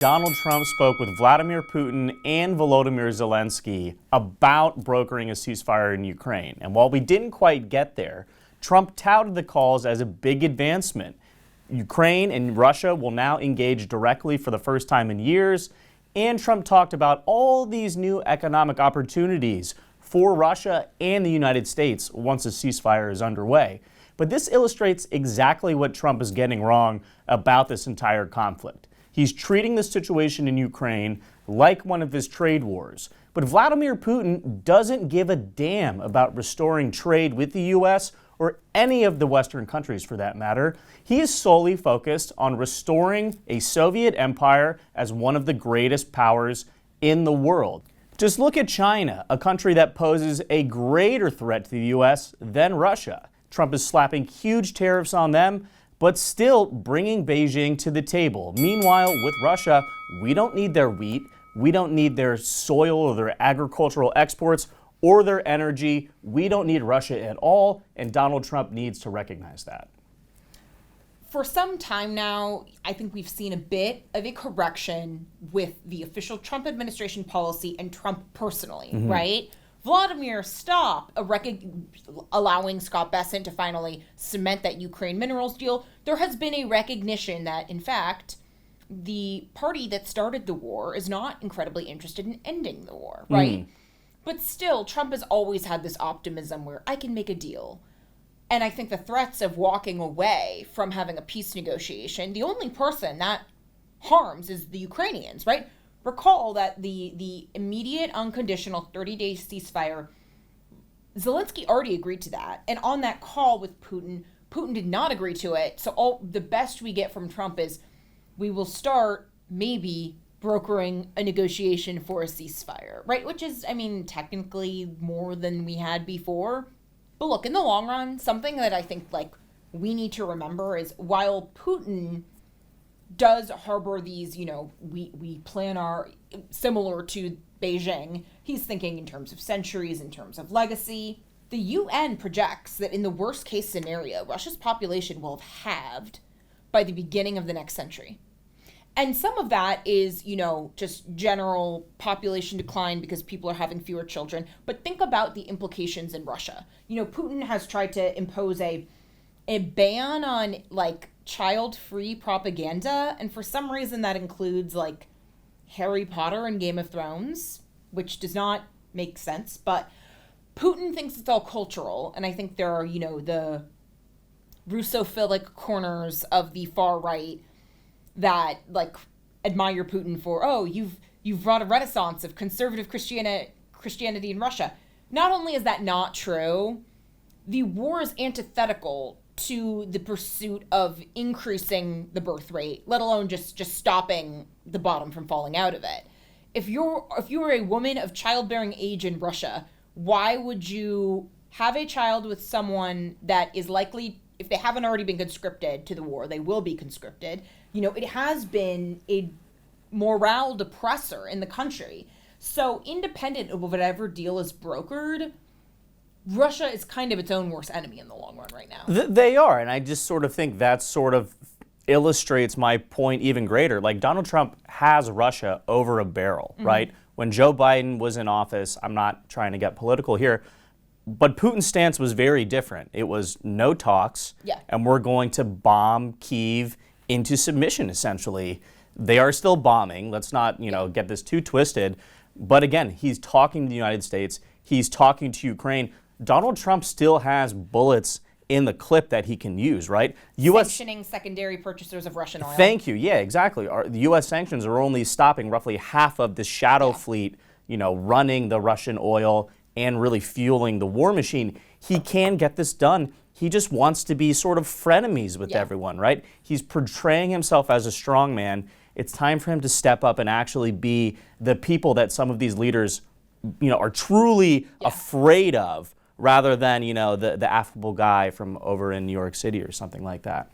Donald Trump spoke with Vladimir Putin and Volodymyr Zelensky about brokering a ceasefire in Ukraine. And while we didn't quite get there, Trump touted the calls as a big advancement. Ukraine and Russia will now engage directly for the first time in years. And Trump talked about all these new economic opportunities for Russia and the United States once a ceasefire is underway. But this illustrates exactly what Trump is getting wrong about this entire conflict. He's treating the situation in Ukraine like one of his trade wars. But Vladimir Putin doesn't give a damn about restoring trade with the U.S. or any of the Western countries for that matter. He is solely focused on restoring a Soviet empire as one of the greatest powers in the world. Just look at China, a country that poses a greater threat to the U.S. than Russia. Trump is slapping huge tariffs on them, but still bringing Beijing to the table. Meanwhile, with Russia, we don't need their wheat, we don't need their soil or their agricultural exports or their energy. We don't need Russia at all, and Donald Trump needs to recognize that. For some time now, I think we've seen a bit of a correction with the official Trump administration policy and Trump personally, right? Vladimir stopped allowing Scott Bessent to finally cement that Ukraine minerals deal. There has been a recognition that, in fact, the party that started the war is not incredibly interested in ending the war, right? But still, Trump has always had this optimism where I can make a deal. And I think the threats of walking away from having a peace negotiation, the only person that harms is the Ukrainians, right? Recall that the immediate, unconditional 30-day ceasefire, Zelensky already agreed to that. And on that call with Putin, Putin did not agree to it. So the best we get from Trump is we will start maybe brokering a negotiation for a ceasefire, right? Which is, I mean, technically more than we had before. But look, in the long run, something that I think we need to remember is while Putin does harbor these, we plan our, similar to Beijing, he's thinking in terms of centuries, in terms of legacy. The UN projects that in the worst case scenario, Russia's population will have halved by the beginning of the next century. And some of that is, just general population decline because people are having fewer children. But think about the implications in Russia. Putin has tried to impose a ban on child-free propaganda, and for some reason that includes Harry Potter and Game of Thrones, which does not make sense. But Putin thinks it's all cultural, and I think there are, the Russophilic corners of the far right that admire Putin for, you've brought a renaissance of conservative Christianity in Russia. Not only is that not true, the war is antithetical to the pursuit of increasing the birth rate, let alone just stopping the bottom from falling out of it. If you're a woman of childbearing age in Russia, why would you have a child with someone that is likely, if they haven't already been conscripted to the war, they will be conscripted. It has been a morale depressor in the country. So independent of whatever deal is brokered, Russia is kind of its own worst enemy in the long run right now. They are, and I just sort of think that sort of illustrates my point even greater. Donald Trump has Russia over a barrel, right? When Joe Biden was in office, I'm not trying to get political here, but Putin's stance was very different. It was no talks, and we're going to bomb Kyiv into submission, essentially. They are still bombing. Let's not, get this too twisted. But again, he's talking to the United States. He's talking to Ukraine. Donald Trump still has bullets in the clip that he can use, right? Sanctioning secondary purchasers of Russian oil. Thank you. Yeah, exactly. The U.S. sanctions are only stopping roughly half of the shadow fleet, running the Russian oil and really fueling the war machine. He can get this done. He just wants to be sort of frenemies with everyone, right? He's portraying himself as a strong man. It's time for him to step up and actually be the people that some of these leaders, are truly afraid of, rather than, the affable guy from over in New York City or something like that.